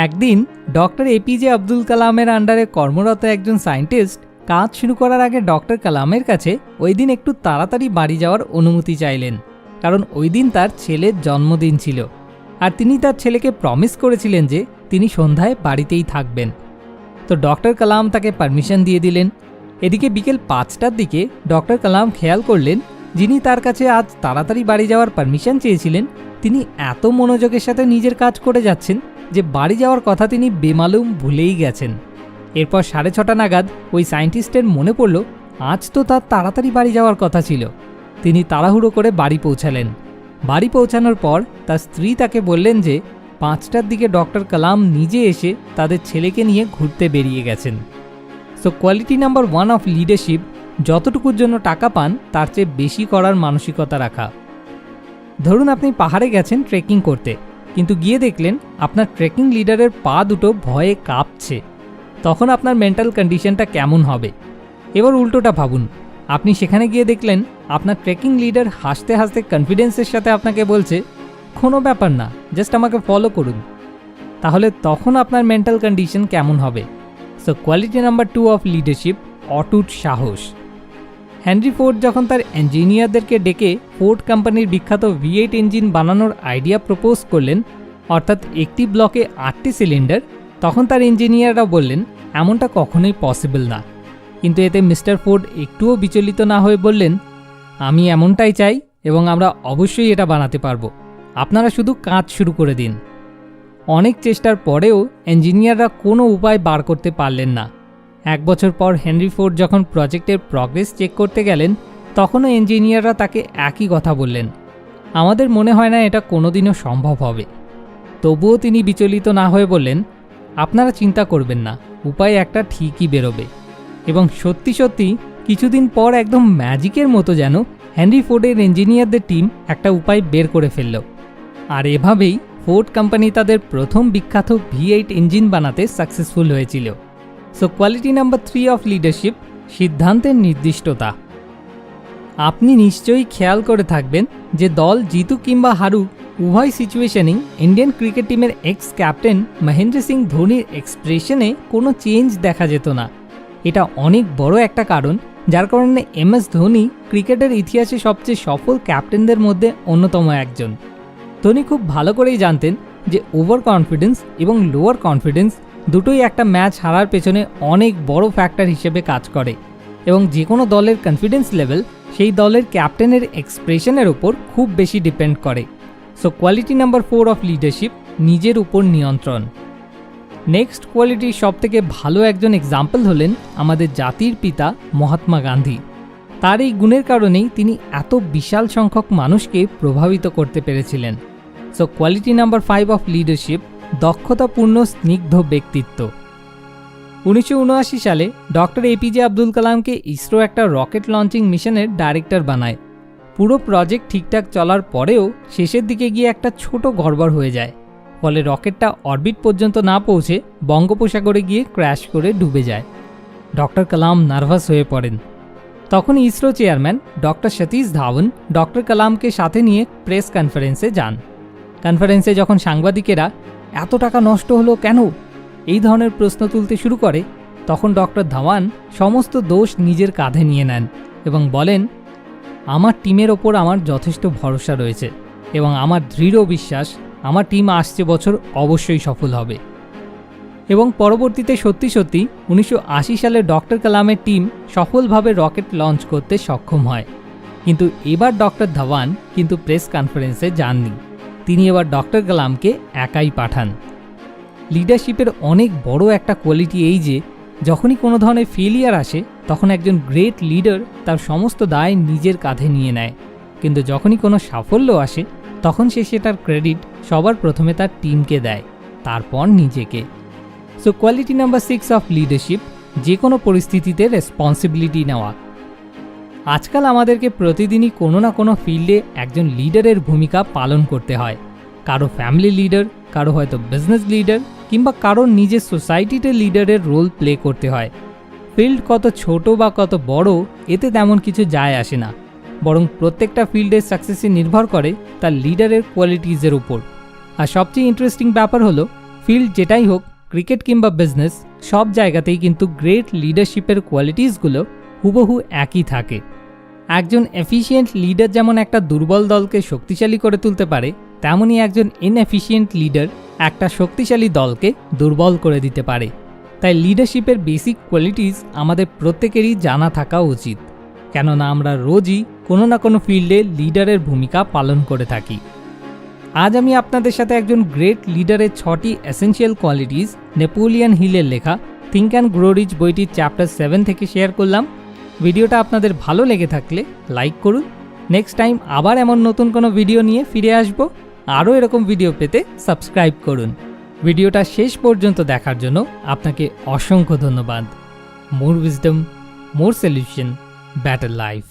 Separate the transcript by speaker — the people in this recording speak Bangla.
Speaker 1: একদিন ডক্টর এপিজে আব্দুল কালামের আন্ডারে কর্মরত একজন সায়েন্টিস্ট কাজ শুরু করার আগে ডক্টর কালামের কাছে ওই দিন একটু তাড়াতাড়ি বাড়ি যাওয়ার অনুমতি চাইলেন, কারণ ওই দিন তার ছেলের জন্মদিন ছিল আর তিনি তার ছেলেকে প্রমিস করেছিলেন যে তিনি সন্ধ্যায় বাড়িতেই থাকবেন। তো ডক্টর কালাম তাকে পারমিশন দিয়ে দিলেন। এদিকে বিকেল 5টার দিকে ডক্টর কালাম খেয়াল করলেন যিনি তার কাছে আজ তাড়াতাড়ি বাড়ি যাওয়ার পারমিশন চেয়েছিলেন তিনি এত মনোযোগের সাথে নিজের কাজ করে যাচ্ছেন যে বাড়ি যাওয়ার কথা তিনি বেমালুম ভুলেই গেছেন। এরপর 6:30 নাগাদ ওই সায়েন্টিস্টের মনে পড়ল আজ তো তার তাড়াতাড়ি বাড়ি যাওয়ার কথা ছিল। তিনি তাড়াহুড়ো করে বাড়ি পৌঁছালেন। বাড়ি পৌঁছানোর পর তার স্ত্রী তাকে বললেন যে 5টার দিকে ডক্টর কালাম নিজে এসে তাদের ছেলেকে নিয়ে ঘুরতে বেরিয়ে গেছেন। So quality number 1 of leadership যতটুকুর জন্য টাকা পান তার চেয়ে বেশি করার মানসিকতা রাখা। ধরুন আপনি পাহাড়ে গেছেন ট্রেকিং করতে, কিন্তু গিয়ে দেখলেন আপনার ট্রেকিং লিডারের পা দুটো ভয়ে কাঁপছে, তখন আপনার মেন্টাল কন্ডিশনটা কেমন হবে? এবার উল্টোটা ভাবুন, আপনি সেখানে গিয়ে দেখলেন আপনার ট্রেকিং লিডার হাসতে হাসতে কনফিডেন্সের সাথে আপনাকে বলছে কোনো ব্যাপার না, জাস্ট আমাকে ফলো করুন, তাহলে তখন আপনার মেন্টাল কন্ডিশন কেমন হবে? So quality number 2 of leadership, অটুট সাহস। হেনরি ফোর্ড যখন তার ইঞ্জিনিয়ারদেরকে ডেকে ফোর্ড কোম্পানির বিখ্যাত V8 ইঞ্জিন বানানোর আইডিয়া প্রপোজ করলেন, অর্থাৎ একটি ব্লকে 8টি সিলিন্ডার, তখন তার ইঞ্জিনিয়াররা বললেন এমনটা কখনোই পসিবল না। কিন্তু এতে মিস্টার ফোর্ড একটুও বিচলিত না হয়ে বললেন আমি এমনটাই চাই এবং আমরা অবশ্যই এটা বানাতে পারবো, আপনারা শুধু কাজ শুরু করে দিন। অনেক চেষ্টার পরেও ইঞ্জিনিয়াররা কোনো উপায় বার করতে পারলেন না। 1 বছর পর হেনরি ফোর্ড যখন প্রজেক্টের প্রগ্রেস চেক করতে গেলেন তখনও ইঞ্জিনিয়াররা তাকে একই কথা বললেন, আমাদের মনে হয় না এটা কোনোদিনও সম্ভব হবে। তবুও তিনি বিচলিত না হয়ে বললেন আপনারা চিন্তা করবেন না, উপায় একটা ঠিকই বেরোবে। এবং সত্যি সত্যি কিছুদিন পর একদম ম্যাজিকের মতো যেন হেনরি ফোর্ডের ইঞ্জিনিয়ারদের টিম একটা উপায় বের করে ফেলল। আর এভাবেই ফোর্ড কোম্পানি তাদের প্রথম বিখ্যাত V8 ইঞ্জিন বানাতে সাকসেসফুল হয়েছিল। So quality number 3 of leadership, সিদ্ধান্তের নির্দিষ্টতা। আপনি নিশ্চয়ই খেয়াল করে থাকবেন যে দল জিতুক কিংবা হারুক উভয় সিচুয়েশনেই ইন্ডিয়ান ক্রিকেট টিমের এক্স ক্যাপ্টেন মহেন্দ্র সিং ধোনির এক্সপ্রেশনে কোনো চেঞ্জ দেখা যেত না। এটা অনেক বড় একটা কারণ যার কারণে MS ধোনি ক্রিকেটের ইতিহাসে সবচেয়ে সফল ক্যাপ্টেনদের মধ্যে অন্যতম একজন। ধোনি খুব ভালো করেই জানতেন যে ওভার কনফিডেন্স এবং লোয়ার কনফিডেন্স দুটোই একটা ম্যাচ হারার পেছনে অনেক বড় ফ্যাক্টর হিসেবে কাজ করে এবং যে কোনো দলের কনফিডেন্স লেভেল সেই দলের ক্যাপ্টেনের এক্সপ্রেশনের উপর খুব বেশি ডিপেন্ড করে। So quality number 4 of leadership, নিজের উপর নিয়ন্ত্রণ। নেক্সট কোয়ালিটির সবথেকে ভালো একজন এক্সাম্পল হলেন আমাদের জাতির পিতা মহাত্মা গান্ধী। তার এই গুণের কারণেই তিনি এত বিশাল সংখ্যক মানুষকে প্রভাবিত করতে পেরেছিলেন। So quality number 5 of leadership, দক্ষতাপূর্ণ স্নিগ্ধ ব্যক্তিত্ব। 1979 সালে ডক্টর এপিজে আব্দুল কালামকে ইসরো একটা রকেট লঞ্চিং মিশনের ডাইরেক্টর বানায়। পুরো প্রজেক্ট ঠিকঠাক চলার পরেও শেষের দিকে গিয়ে একটা ছোট গড়বড় হয়ে যায়, ফলে রকেটটা অরবিট পর্যন্ত না পৌঁছে বঙ্গোপসাগরে গিয়ে ক্র্যাশ করে ডুবে যায়। ডক্টর কালাম নার্ভাস হয়ে পড়েন। তখন ISRO chairman doctor Satish Dhawan doctor কালামকে সাথে নিয়ে প্রেস কনফারেন্সে যান। কনফারেন্সে যখন সাংবাদিকেরা এত টাকা নষ্ট হলো কেন এই ধরনের প্রশ্ন তুলতে শুরু করে, তখন ডক্টর ধাওয়ান সমস্ত দোষ নিজের কাঁধে নিয়ে নেন এবং বলেন আমার টিমের ওপর আমার যথেষ্ট ভরসা রয়েছে এবং আমার দৃঢ় বিশ্বাস আমার টিম আসছে বছর অবশ্যই সফল হবে। এবং পরবর্তীতে সত্যি সত্যি 1980 সালে ডক্টর কালামের টিম সফলভাবে রকেট লঞ্চ করতে সক্ষম হয়। কিন্তু এবার ডক্টর ধাওয়ান কিন্তু প্রেস কনফারেন্সে যাননি, তিনি এবার ডক্টর কালামকে একাই পাঠান। লিডারশিপের অনেক বড় একটা কোয়ালিটি এই যে যখনই কোনো ধরনের ফেলিয়ার আসে তখন একজন গ্রেট লিডার তার সমস্ত দায় নিজের কাঁধে নিয়ে নেয়, কিন্তু যখনই কোনো সাফল্য আসে তখন সে সেটার ক্রেডিট সবার প্রথমে তার টিমকে দেয়, তারপর নিজেকে। So quality number 6 of leadership, যে কোনো পরিস্থিতিতে রেসপন্সিবিলিটি নেওয়া। আজকাল আমাদেরকে প্রতিদিনই কোনো না কোনো ফিল্ডে একজন লিডারের ভূমিকা পালন করতে হয়। কারো ফ্যামিলি লিডার, কারো হয়তো বিজনেস লিডার, কিংবা কারো নিজের সোসাইটিতে লিডারের রোল প্লে করতে হয়। ফিল্ড কত ছোট বা কত বড় এতে তেমন কিছু যায় আসে না, বরং প্রত্যেকটা ফিল্ডের সাকসেসে নির্ভর করে তার লিডারের কোয়ালিটিজের উপর। আর সবচেয়ে ইন্টারেস্টিং ব্যাপার হলো ফিল্ড যেটাই হোক, ক্রিকেট কিংবা বিজনেস, সব জায়গাতেই কিন্তু গ্রেট লিডারশিপের কোয়ালিটিসগুলো হুবহু একই থাকে। একজন এফিশিয়েন্ট লিডার যেমন একটা দুর্বল দলকে শক্তিশালী করে তুলতে পারে, তেমনই একজন ইনএফিশিয়েন্ট লিডার একটা শক্তিশালী দলকে দুর্বল করে দিতে পারে। তাই লিডারশিপের বেসিক কোয়ালিটিস আমাদের প্রত্যেকেরই জানা থাকা উচিত, কেননা আমরা রোজই কোনো না কোনো ফিল্ডে লিডারের ভূমিকা পালন করে থাকি। আজ আমি আপনাদের সাথে একজন গ্রেট লিডারের 6টি এসেনশিয়াল কোয়ালিটিস নেপোলিয়ান হিলের লেখা থিঙ্ক অ্যান্ড গ্রো রিচ বইটির চ্যাপ্টার 7 থেকে শেয়ার করলাম। ভিডিওটা আপনাদের ভালো লেগে থাকলে লাইক করুন। নেক্সট টাইম আবার এমন নতুন কোনো ভিডিও নিয়ে ফিরে আসব। আরও এরকম ভিডিও পেতে সাবস্ক্রাইব করুন। ভিডিওটা শেষ পর্যন্ত দেখার জন্য আপনাকে অসংখ্য ধন্যবাদ। মোর উইজডম, মোর সলিউশন, বেটার লাইফ।